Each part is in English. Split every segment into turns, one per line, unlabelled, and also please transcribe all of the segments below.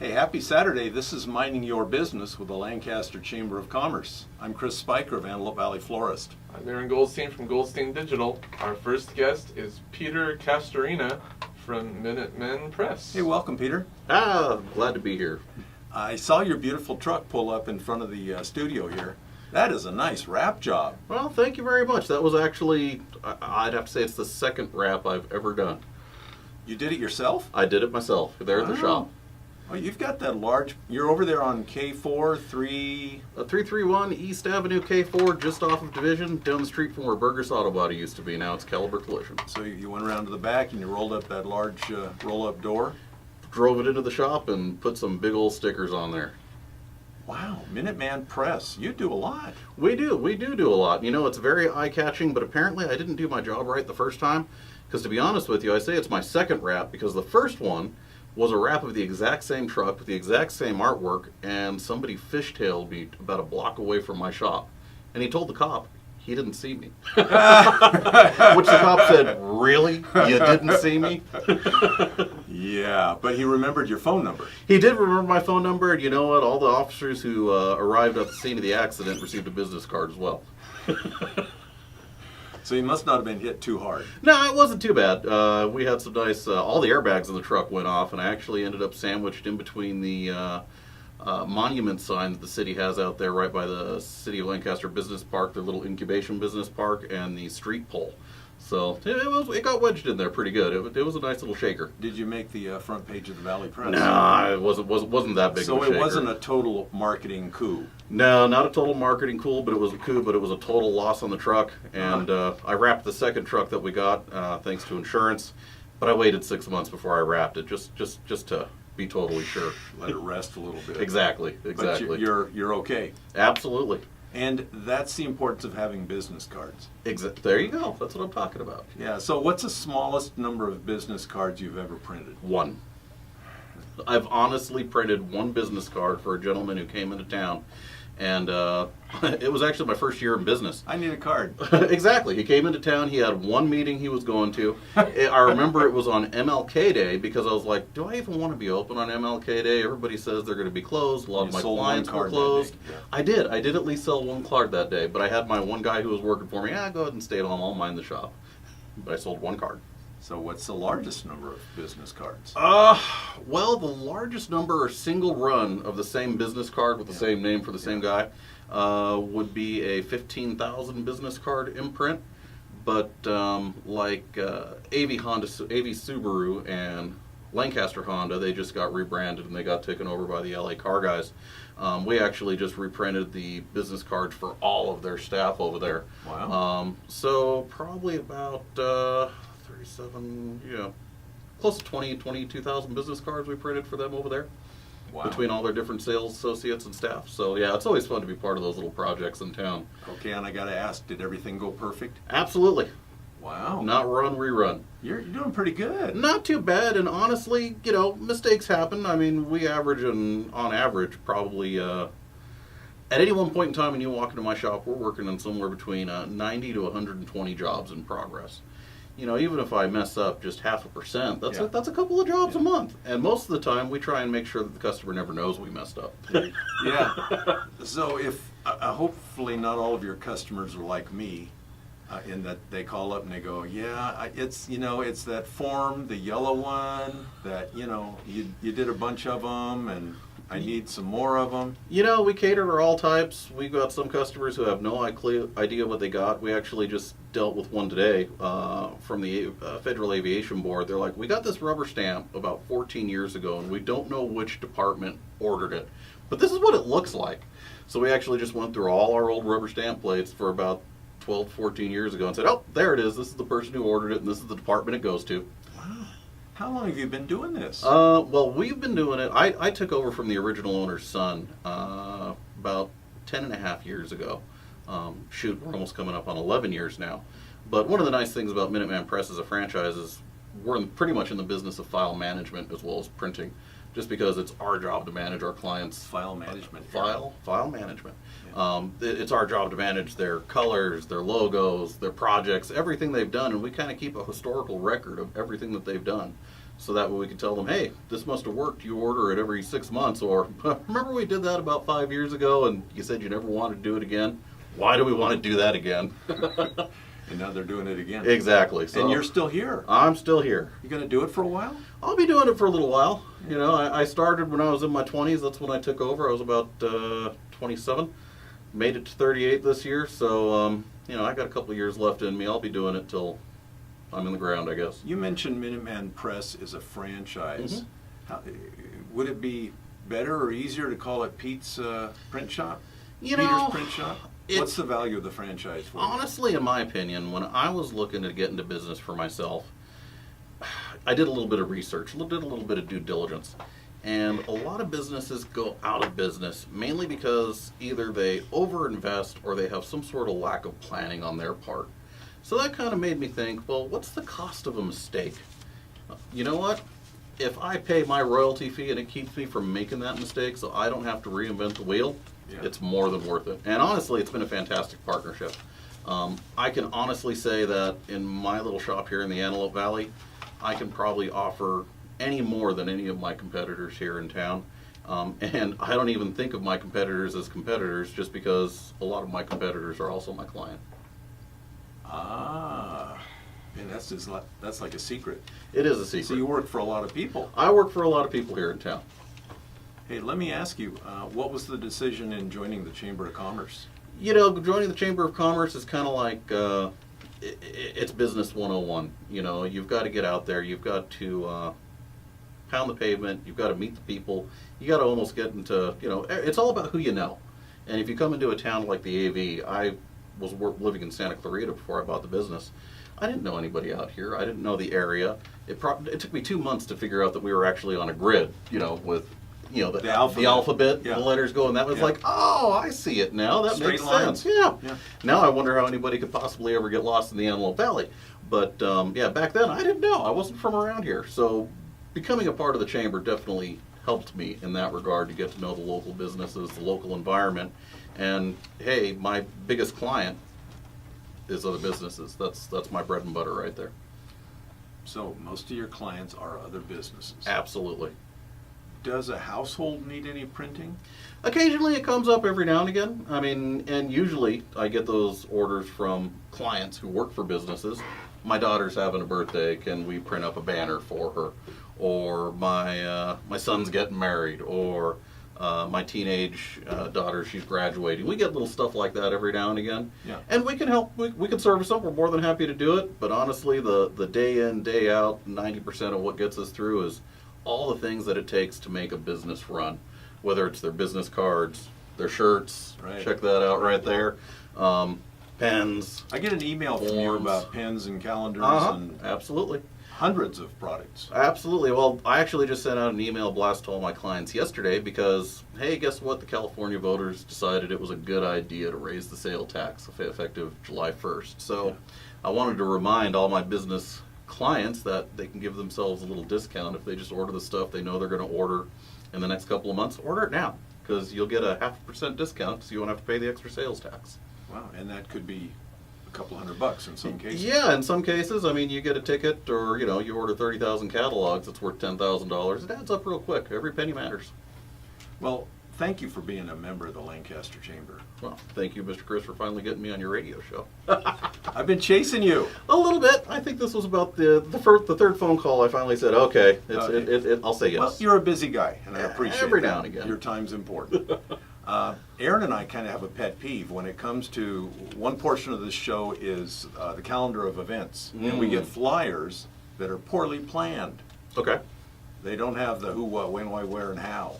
Hey, happy Saturday. This is Minding Your Business with the Lancaster Chamber of Commerce. I'm Chris Spiker of Antelope Valley Florist.
I'm Aaron Goldstein from Goldstein Digital. Our first guest is Peter Castorena from Minuteman Press.
Hey, welcome, Peter.
Glad to be here.
I saw your beautiful truck pull up in front of the studio here. That is a nice wrap job.
Well, thank you very much. That was actually, I'd have to say it's the second wrap I've ever done.
You did it yourself?
I did it myself there at the shop.
Oh, you've got that large, you're over there on K4,
331 East Avenue, K4, just off of Division, down the street from where Burgess Auto Body used to be. Now it's Caliber Collision.
So you went around to the back and you rolled up that large roll-up door?
Drove it into the shop and put some big old stickers on there.
Wow, Minuteman Press. You do a lot.
We do a lot. You know, it's very eye-catching, but apparently I didn't do my job right the first time. Because to be honest with you, I say it's my second wrap because the first one was a wrap of the exact same truck with the exact same artwork, and somebody fishtailed me about a block away from my shop. And he told the cop he didn't see me. Which the cop said, "Really? You didn't see me?"
Yeah, but he remembered your phone number.
He did remember my phone number, and you know what? All the officers who arrived at the scene of the accident received a business card as well.
So you must not have been hit too hard.
No, it wasn't too bad. We had some nice, all the airbags in the truck went off, and I actually ended up sandwiched in between the monument sign that the city has out there right by the City of Lancaster Business Park, their little incubation business park, and the street pole. So it got wedged in there pretty good. It was a nice little shaker.
Did you make the front page of the Valley Press?
No, it wasn't that big of a shaker.
So it wasn't a total marketing coup?
No, not a total marketing coup, but it was a coup, but it was a total loss on the truck. And I wrapped the second truck that we got thanks to insurance, but I waited 6 months before I wrapped it just to be totally sure.
Let it rest a little bit.
Exactly.
But you're okay.
Absolutely.
And that's the importance of having business cards.
There you go. That's what I'm talking about.
Yeah, so what's the smallest number of business cards you've ever printed?
One. I've honestly printed one business card for a gentleman who came into town, and it was actually my first year in business.
I need a card.
Exactly. He came into town. He had one meeting he was going to. I remember it was on MLK Day because I was like, do I even want to be open on MLK Day? Everybody says they're going to be closed. A lot of my clients were closed.
Yeah.
I did at least sell one card that day, but I had my one guy who was working for me. Go ahead and stay at home. I'll mind the shop. But I sold one card.
So what's the largest number of business cards?
Well, the largest number or single run of the same business card with the same name for the same guy would be a 15,000 business card imprint. But like AV Subaru and Lancaster Honda, they just got rebranded and they got taken over by the LA car guys. We actually just reprinted the business cards for all of their staff over there.
Wow.
So probably about 37, close to 22,000 business cards we printed for them over there.
Wow.
Between all their different sales associates and staff. So yeah, it's always fun to be part of those little projects in town.
Okay, and I got to ask, did everything go perfect?
Absolutely.
Wow.
Not run, rerun.
You're doing pretty good.
Not too bad, and honestly, mistakes happen. I mean, we average, on average, probably, at any one point in time when you walk into my shop, we're working on somewhere between 90 to 120 jobs in progress. Even if I mess up just 0.5%, that's a couple of jobs a month. And most of the time, we try and make sure that the customer never knows we messed up.
Yeah. So if hopefully not all of your customers are like me, in that they call up and they go, it's that form, the yellow one that you did a bunch of them and I need some more of them.
We cater to all types. We've got some customers who have no idea what they got. We actually just dealt with one today from the Federal Aviation Board. They're like, we got this rubber stamp about 14 years ago and we don't know which department ordered it. But this is what it looks like. So we actually just went through all our old rubber stamp plates for about 12, 14 years ago and said, oh, there it is. This is the person who ordered it and this is the department it goes to.
Wow. How long have you been doing this?
Well, we've been doing it. I took over from the original owner's son about 10 and a half years ago. We're almost coming up on 11 years now. But one of the nice things about Minuteman Press as a franchise is we're pretty much in the business of file management as well as printing, just because it's our job to manage our clients'
file management.
File management. Yeah. It's our job to manage their colors, their logos, their projects, everything they've done, and we kind of keep a historical record of everything that they've done. So that way we can tell them, hey, this must have worked. You order it every 6 months. Or, remember we did that about 5 years ago and you said you never wanted to do it again? Why do we want to do that again?
And now they're doing it again.
Exactly. So
And you're still here.
I'm still here.
You going to do it for a while?
I'll be doing it for a little while. You know, I started when I was in my 20s. That's when I took over. I was about 27. Made it to 38 this year. So, you know, I got a couple of years left in me. I'll be doing it till I'm in the ground, I guess.
You mentioned Minuteman Press is a franchise. Would it be better or easier to call it Pete's Print Shop?
You
Peter's
know,
Print Shop? What's the value of the franchise for you?
Honestly, in my opinion, when I was looking to get into business for myself, I did a little bit of research, did a little bit of due diligence. And a lot of businesses go out of business mainly because either they overinvest or they have some sort of lack of planning on their part. So that kind of made me think, well, what's the cost of a mistake? You know what? If I pay my royalty fee and it keeps me from making that mistake so I don't have to reinvent the wheel, it's more than worth it. And honestly, it's been a fantastic partnership. I can honestly say that in my little shop here in the Antelope Valley, I can probably offer any more than any of my competitors here in town. And I don't even think of my competitors as competitors just because a lot of my competitors are also my client.
And that's like a secret.
It is a secret.
So you work for a lot of people.
I work for a lot of people here in town.
Hey, let me ask you, what was the decision in joining the Chamber of Commerce?
You know, joining the Chamber of Commerce is kind of like, it's business 101. You know, you've got to get out there. You've got to pound the pavement. You've got to meet the people. You got to almost get into, you know, it's all about who you know. And if you come into a town like the AV, I was living in Santa Clarita before I bought the business. I didn't know anybody out here. I didn't know the area. It took me 2 months to figure out that we were actually on a grid, you know, with, you know, the alphabet, the letters going. That was like, oh, I see it now. That
Straight
makes
lines.
sense. Yeah. Now I wonder how anybody could possibly ever get lost in the Antelope Valley. But yeah, back then I didn't know. I wasn't from around here. So becoming a part of the chamber definitely helped me in that regard to get to know the local businesses, the local environment. And hey, my biggest client is other businesses. That's my bread and butter right there.
So most of your clients are other businesses.
Absolutely.
Does a household need any printing?
Occasionally it comes up every now and again. I mean, and usually I get those orders from clients who work for businesses. My daughter's having a birthday, can we print up a banner for her? Or my son's getting married, or my teenage daughter, she's graduating. We get little stuff like that every now and again.
Yeah.
And we can help, we can service them. We're more than happy to do it. But honestly, the day in, day out, 90% of what gets us through is all the things that it takes to make a business run. Whether it's their business cards, their shirts, check that out right there, pens.
I get an email from you
forms.
about pens and calendars and
Absolutely.
hundreds of products.
Absolutely. Well, I actually just sent out an email blast to all my clients yesterday because, hey, guess what? The California voters decided it was a good idea to raise the sale tax effective July 1st. So I wanted to remind all my business clients that they can give themselves a little discount if they just order the stuff they know they're going to order in the next couple of months. Order it now because you'll get a 0.5% discount so you won't have to pay the extra sales tax.
Wow, and that could be a couple $100 in some cases.
Yeah, in some cases. I mean, you get a ticket or, you know, you order 30,000 catalogs, it's worth $10,000. It adds up real quick. Every penny matters.
Well, thank you for being a member of the Lancaster Chamber.
Well, thank you, Mr. Chris, for finally getting me on your radio show.
I've been chasing you.
A little bit. I think this was about the third phone call. I finally said, okay, I'll say yes.
Well, you're a busy guy, and I appreciate
every
that.
now and again.
Your time's important. Aaron and I kind of have a pet peeve when it comes to one portion of this show is the calendar of events, and we get flyers that are poorly planned.
Okay.
They don't have the who, what, when, why, where, and how.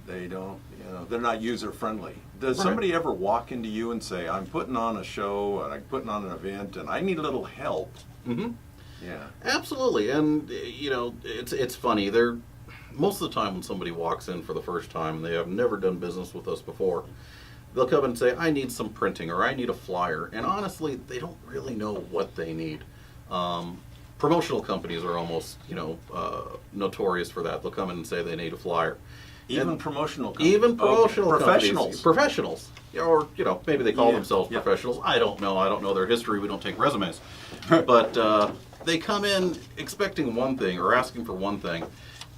They don't, you know, they're not user friendly. Does somebody ever walk into you and say, I'm putting on a show, and I'm putting on an event, and I need a little help?
Mm-hmm.
Yeah.
Absolutely. And, you know, it's funny. Most of the time when somebody walks in for the first time and they have never done business with us before, they'll come and say, I need some printing or I need a flyer. And honestly, they don't really know what they need. promotional companies are almost, notorious for that. They'll come in and say they need a flyer.
Even
And
promotional companies.
even promotional
Okay.
companies. Professionals. Or, maybe they call
Yeah,
themselves
yeah.
professionals. I don't know. I don't know their history. We don't take resumes. But they come in expecting one thing or asking for one thing.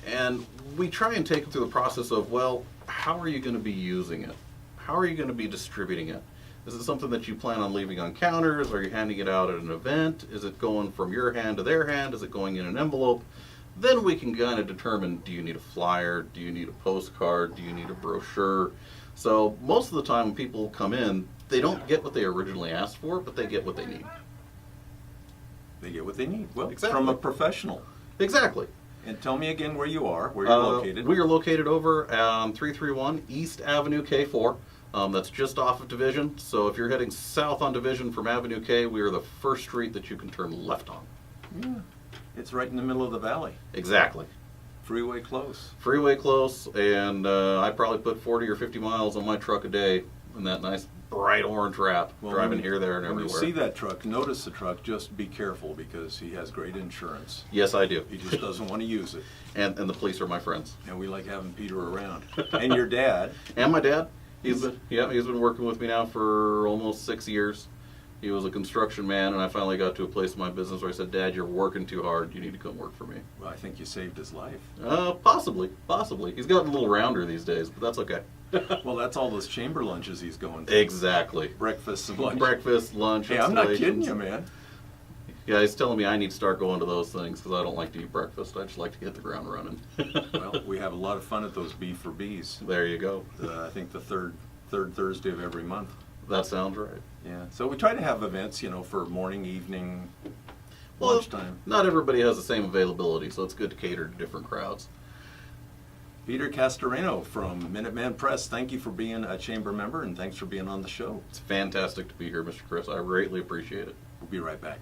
And we try and take them through the process of, well, how are you going to be using it? How are you going to be distributing it? Is it something that you plan on leaving on counters? Are you handing it out at an event? Is it going from your hand to their hand? Is it going in an envelope? Then we can kind of determine, do you need a flyer? Do you need a postcard? Do you need a brochure? So most of the time when people come in, they don't get what they originally asked for, but they get what they need.
They get what they need. Well,
Exactly.
from a professional.
Exactly.
And tell me again where you are, where you're located.
We are located over on 331 East Avenue K4. That's just off of Division. So if you're heading south on Division from Avenue K, we are the first street that you can turn left on.
Yeah. It's right in the middle of the valley.
Exactly.
Freeway close.
Freeway close, and I probably put 40 or 50 miles on my truck a day in that nice bright orange wrap, driving here, there, and
when
everywhere.
you see that truck, notice the truck, just be careful because he has great insurance.
Yes, I do.
He just doesn't want to use it.
And the police are my friends.
And we like having Peter around. And your dad.
And my dad. He's been working with me now for almost 6 years. He was a construction man, and I finally got to a place in my business where I said, Dad, you're working too hard. You need to come work for me.
Well, I think you saved his life.
Possibly. He's gotten a little rounder these days, but that's okay.
Well, that's all those chamber lunches he's going to.
Exactly.
Breakfast and lunch.
Breakfast, lunch,
Hey, I'm not kidding
installations.
you, man.
Yeah, he's telling me I need to start going to those things because I don't like to eat breakfast. I just like to get the ground running.
Well, we have a lot of fun at those B for B's.
There you go.
I think the third Thursday of every month.
That sounds right.
Yeah. So we try to have events, for morning, evening,
Well,
lunchtime.
not everybody has the same availability, so it's good to cater to different crowds.
Peter Castorena from Minuteman Press, thank you for being a chamber member and thanks for being on the show.
It's fantastic to be here, Mr. Chris. I greatly appreciate it.
We'll be right back.